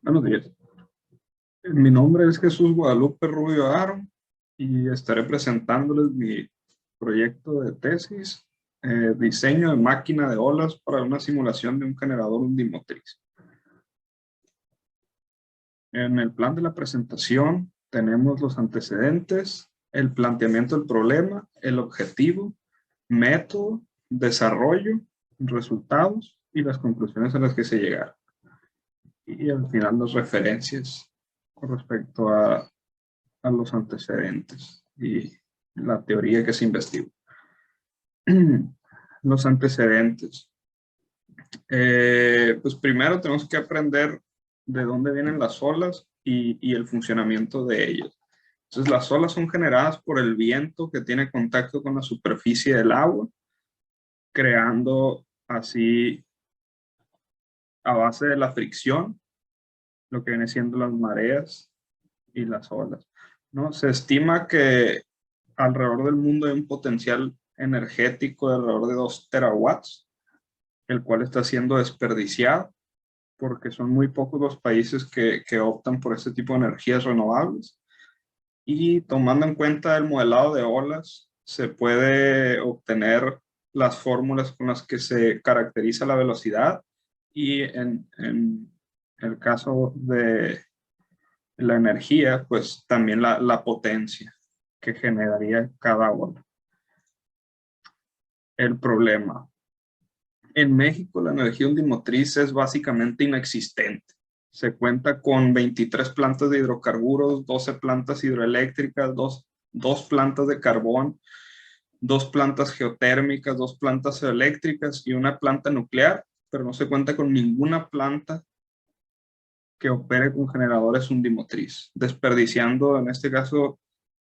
Buenos días. Mi nombre es Jesús Guadalupe Rubio Aro y estaré presentándoles mi proyecto de tesis, diseño de máquina de olas para una simulación de un generador undimotriz. En el plan de la presentación tenemos los antecedentes, el planteamiento del problema, el objetivo, método, desarrollo, resultados y las conclusiones a las que se llegaron. Y al final las referencias con respecto a los antecedentes y la teoría que se investigó. Los antecedentes. Pues primero tenemos que aprender de dónde vienen las olas y el funcionamiento de ellas. Entonces las olas son generadas por el viento que tiene contacto con la superficie del agua, creando así a base de la fricción lo que viene siendo las mareas y las olas, ¿no? Se estima que alrededor del mundo hay un potencial energético de alrededor de 2 terawatts, el cual está siendo desperdiciado porque son muy pocos los países que optan por este tipo de energías renovables. Y tomando en cuenta el modelado de olas, se puede obtener las fórmulas con las que se caracteriza la velocidad y en el caso de la energía, pues también la potencia que generaría cada ola. El problema. En México la energía undimotriz es básicamente inexistente. Se cuenta con 23 plantas de hidrocarburos, 12 plantas hidroeléctricas, dos plantas de carbón, 2 plantas geotérmicas, 2 plantas eléctricas y una planta nuclear, pero no se cuenta con ninguna planta que opere con generadores undimotriz, desperdiciando en este caso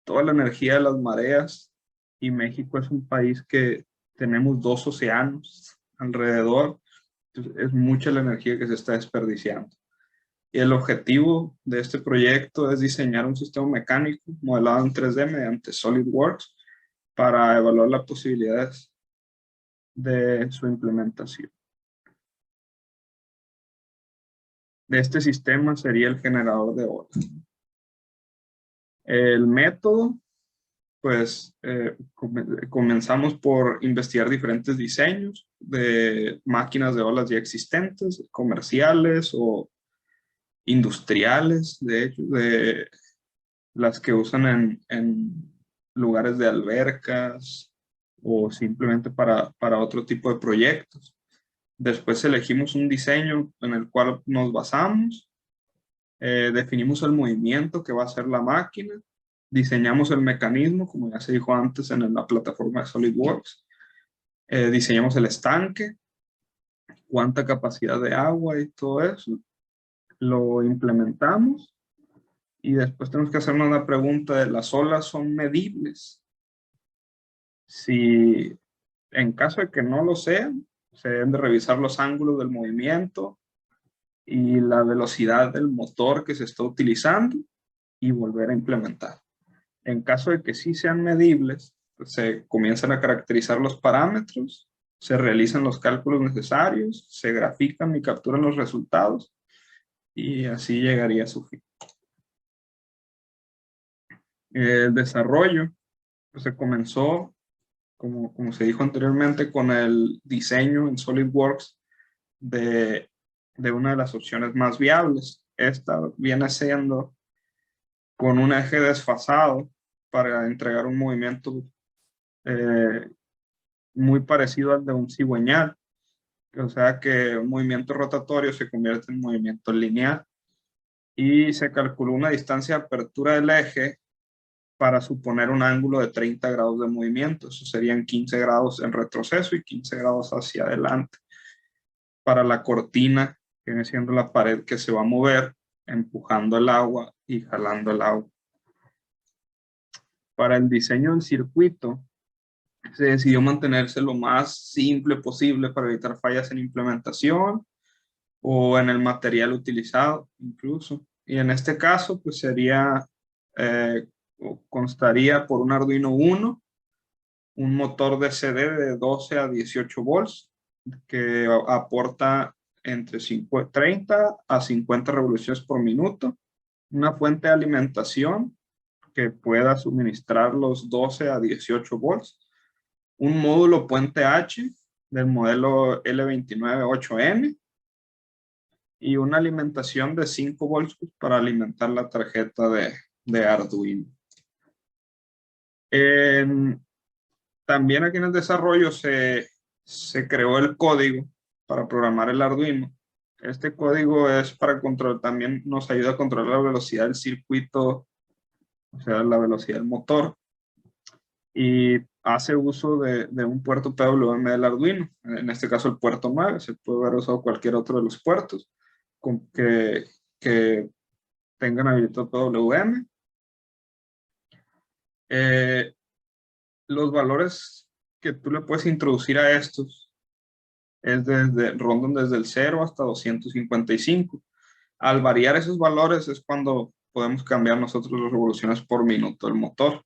toda la energía de las mareas. Y México es un país que tenemos 2 océanos alrededor, entonces es mucha la energía que se está desperdiciando. Y el objetivo de este proyecto es diseñar un sistema mecánico modelado en 3D mediante SolidWorks para evaluar las posibilidades de su implementación. De este sistema sería el generador de olas. El método, pues comenzamos por investigar diferentes diseños de máquinas de olas ya existentes, comerciales o industriales, de hecho, de las que usan en lugares de albercas o simplemente para otro tipo de proyectos. Después elegimos un diseño en el cual nos basamos, definimos el movimiento que va a hacer la máquina, diseñamos el mecanismo, como ya se dijo antes en la plataforma de SolidWorks, diseñamos el estanque, cuánta capacidad de agua y todo eso, lo implementamos y después tenemos que hacernos la pregunta de las olas son medibles. Si en caso de que no lo sean, se deben de revisar los ángulos del movimiento y la velocidad del motor que se está utilizando y volver a implementar. En caso de que sí sean medibles, pues se comienzan a caracterizar los parámetros, se realizan los cálculos necesarios, se grafican y capturan los resultados y así llegaría a su fin. El desarrollo pues, se comenzó, como se dijo anteriormente, con el diseño en SolidWorks de una de las opciones más viables. Esta viene siendo con un eje desfasado para entregar un movimiento muy parecido al de un cigüeñal, o sea que un movimiento rotatorio se convierte en movimiento lineal, y se calculó una distancia de apertura del eje para suponer un ángulo de 30 grados de movimiento. Eso serían 15 grados en retroceso y 15 grados hacia adelante. Para la cortina, que viene siendo la pared que se va a mover, empujando el agua y jalando el agua. Para el diseño del circuito, se decidió mantenerse lo más simple posible para evitar fallas en implementación o en el material utilizado incluso. Y en este caso, pues sería, constaría por un Arduino Uno, un motor DCD de 12 a 18 volts que aporta entre 30 a 50 revoluciones por minuto, una fuente de alimentación que pueda suministrar los 12 a 18 volts, un módulo puente H del modelo L298N y una alimentación de 5 volts para alimentar la tarjeta de Arduino. También aquí en el desarrollo se creó el código para programar el Arduino. Este código es para control, también nos ayuda a controlar la velocidad del circuito, o sea, la velocidad del motor, y hace uso de un puerto PWM del Arduino, en este caso el puerto 9, se puede haber usado cualquier otro de los puertos que tengan habilitado PWM. Los valores que tú le puedes introducir a estos rondan desde el 0 hasta 255. Al variar esos valores es cuando podemos cambiar nosotros las revoluciones por minuto del motor.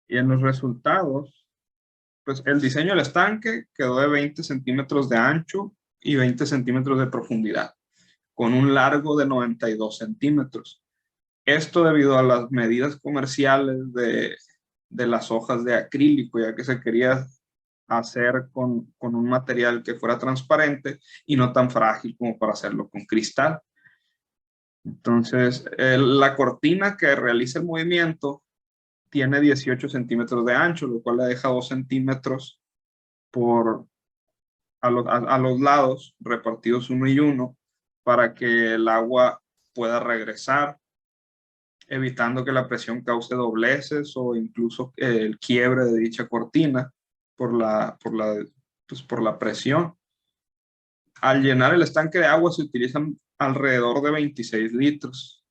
Y en los resultados, pues el diseño del estanque quedó de 20 centímetros de ancho y 20 centímetros de profundidad, con un largo de 92 centímetros. Esto debido a las medidas comerciales de las hojas de acrílico, ya que se quería hacer con un material que fuera transparente y no tan frágil como para hacerlo con cristal. Entonces, la cortina que realiza el movimiento tiene 18 centímetros de ancho, lo cual le deja 2 centímetros a los lados, repartidos uno y uno, para que el agua pueda regresar, evitando que la presión cause dobleces o incluso el quiebre de dicha cortina por la presión. Al llenar el estanque de agua se utilizan alrededor de 26 litros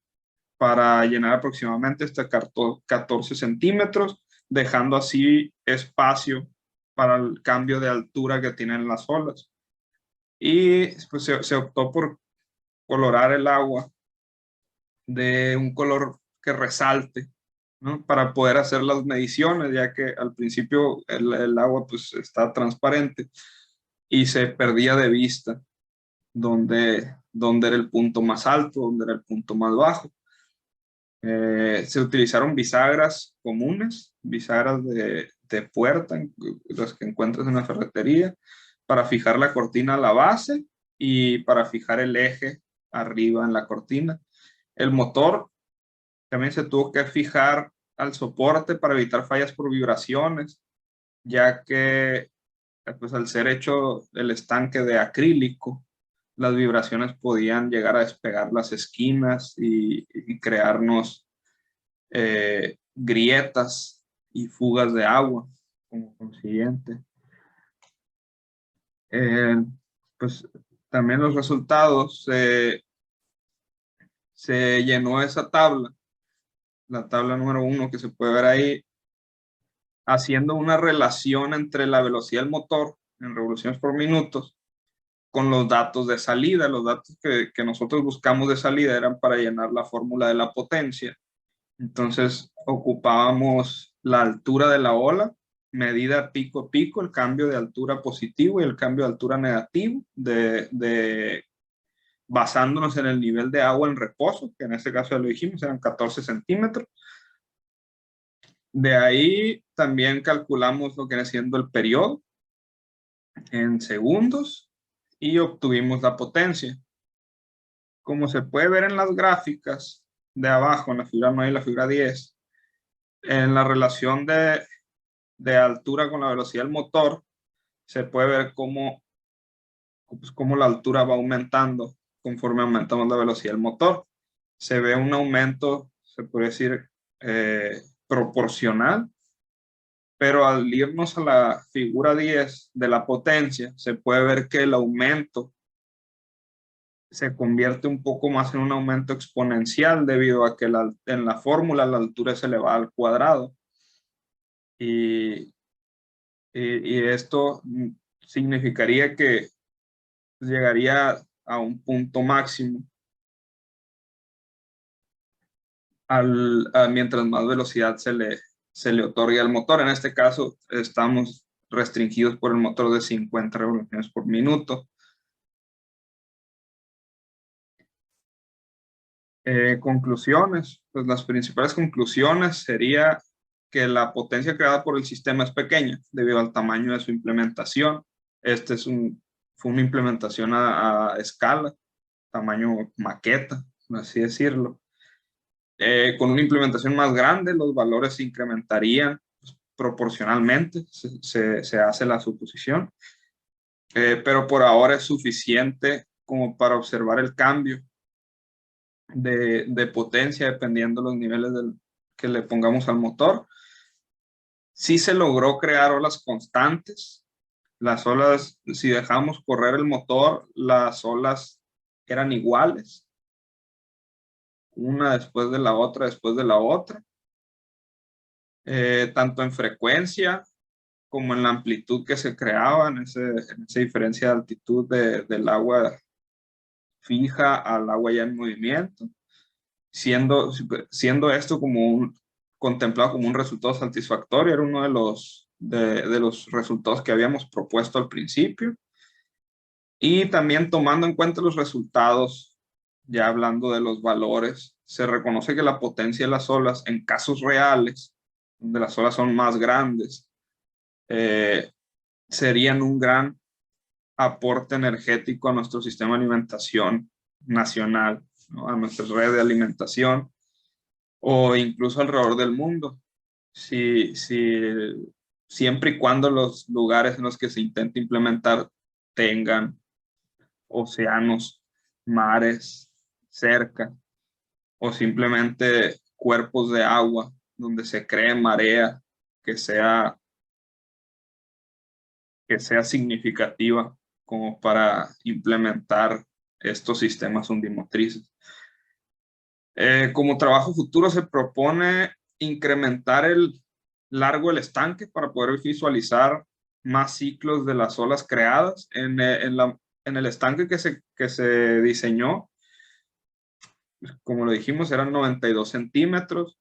para llenar aproximadamente hasta 14 centímetros, dejando así espacio para el cambio de altura que tienen las olas. Y pues, se optó por colorar el agua de un color que resalte, ¿no? Para poder hacer las mediciones, ya que al principio el agua pues está transparente y se perdía de vista dónde era el punto más alto, dónde era el punto más bajo. Se utilizaron bisagras comunes, bisagras de puerta, las que encuentras en una ferretería, para fijar la cortina a la base y para fijar el eje arriba en la cortina. El motor también se tuvo que fijar al soporte para evitar fallas por vibraciones, ya que pues, al ser hecho el estanque de acrílico, las vibraciones podían llegar a despegar las esquinas y crearnos grietas y fugas de agua como consiguiente. Pues también los resultados, se llenó esa tabla, la tabla número 1 que se puede ver ahí, haciendo una relación entre la velocidad del motor en revoluciones por minuto con los datos de salida. Los datos que nosotros buscamos de salida eran para llenar la fórmula de la potencia. Entonces ocupábamos la altura de la ola, medida pico a pico, el cambio de altura positivo y el cambio de altura negativo, basándonos en el nivel de agua en reposo, que en este caso ya lo dijimos, eran 14 centímetros. De ahí también calculamos lo que viene siendo el periodo en segundos y obtuvimos la potencia. Como se puede ver en las gráficas de abajo, en la figura 9 y la figura 10, en la relación de altura con la velocidad del motor, se puede ver cómo la altura va aumentando conforme aumentamos la velocidad del motor. Se ve un aumento, se puede decir, proporcional, pero al irnos a la figura 10 de la potencia, se puede ver que el aumento se convierte un poco más en un aumento exponencial debido a que en la fórmula la altura es elevada al cuadrado. Y esto significaría que llegaría a un punto máximo mientras más velocidad se le otorga al motor. En este caso estamos restringidos por el motor de 50 revoluciones por minuto. Conclusiones, pues las principales conclusiones sería que la potencia creada por el sistema es pequeña debido al tamaño de su implementación. Fue una implementación a escala, tamaño maqueta, por así decirlo. Con una implementación más grande, los valores se incrementarían proporcionalmente, se hace la suposición, pero por ahora es suficiente como para observar el cambio de potencia dependiendo de los niveles que le pongamos al motor. Sí se logró crear olas constantes. Las olas, si dejamos correr el motor, las olas eran iguales, una después de la otra, después de la otra, tanto en frecuencia como en la amplitud que se creaba, en esa diferencia de altitud del agua fija al agua ya en movimiento, siendo esto contemplado como un resultado satisfactorio. Era uno de los resultados que habíamos propuesto al principio. Y también tomando en cuenta los resultados, ya hablando de los valores, se reconoce que la potencia de las olas en casos reales, donde las olas son más grandes, serían un gran aporte energético a nuestro sistema de alimentación nacional, ¿no? A nuestra red de alimentación o incluso alrededor del mundo. Siempre y cuando los lugares en los que se intenta implementar tengan océanos, mares cerca, o simplemente cuerpos de agua donde se cree marea que sea significativa como para implementar estos sistemas hundimotrices. Como trabajo futuro se propone incrementar el largo del estanque para poder visualizar más ciclos de las olas creadas. En el estanque que se diseñó, como lo dijimos, eran 92 centímetros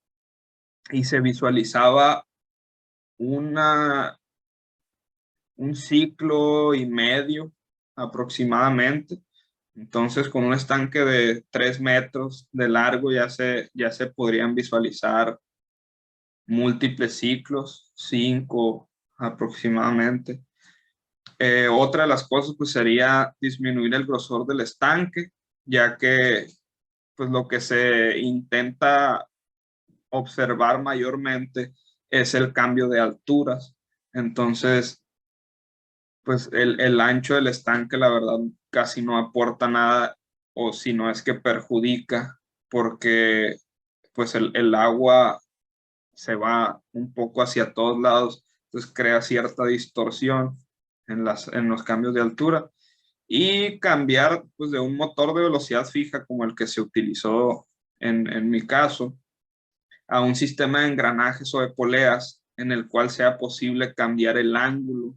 y se visualizaba un ciclo y medio aproximadamente. Entonces, con un estanque de 3 metros de largo ya se podrían visualizar múltiples ciclos, 5 aproximadamente. Otra de las cosas pues sería disminuir el grosor del estanque, ya que pues lo que se intenta observar mayormente es el cambio de alturas. Entonces, pues el ancho del estanque, la verdad, casi no aporta nada, o si no es que perjudica, porque pues el agua se va un poco hacia todos lados, entonces crea cierta distorsión en los cambios de altura. Y cambiar pues de un motor de velocidad fija como el que se utilizó en mi caso, a un sistema de engranajes o de poleas en el cual sea posible cambiar el ángulo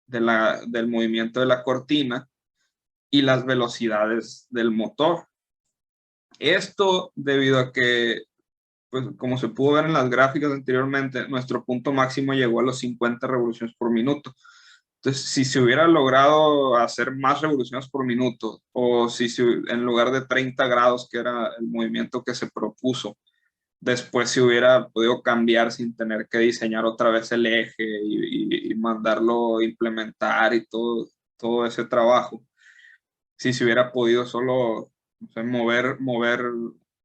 del movimiento de la cortina y las velocidades del motor. Esto debido a que, pues, como se pudo ver en las gráficas anteriormente, nuestro punto máximo llegó a los 50 revoluciones por minuto. Entonces, si se hubiera logrado hacer más revoluciones por minuto, o si en lugar de 30 grados, que era el movimiento que se propuso, después se hubiera podido cambiar sin tener que diseñar otra vez el eje y mandarlo implementar y todo ese trabajo. Si se hubiera podido solo, no sé,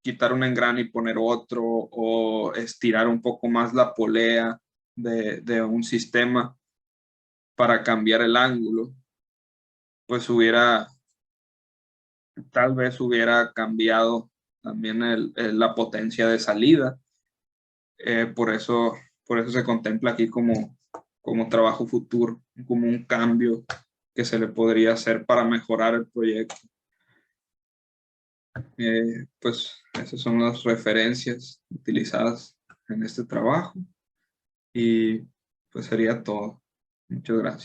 quitar un engrane y poner otro, o estirar un poco más la polea de un sistema para cambiar el ángulo, pues tal vez hubiera cambiado también la potencia de salida. Por eso se contempla aquí como trabajo futuro, como un cambio que se le podría hacer para mejorar el proyecto. Pues esas son las referencias utilizadas en este trabajo y pues sería todo. Muchas gracias.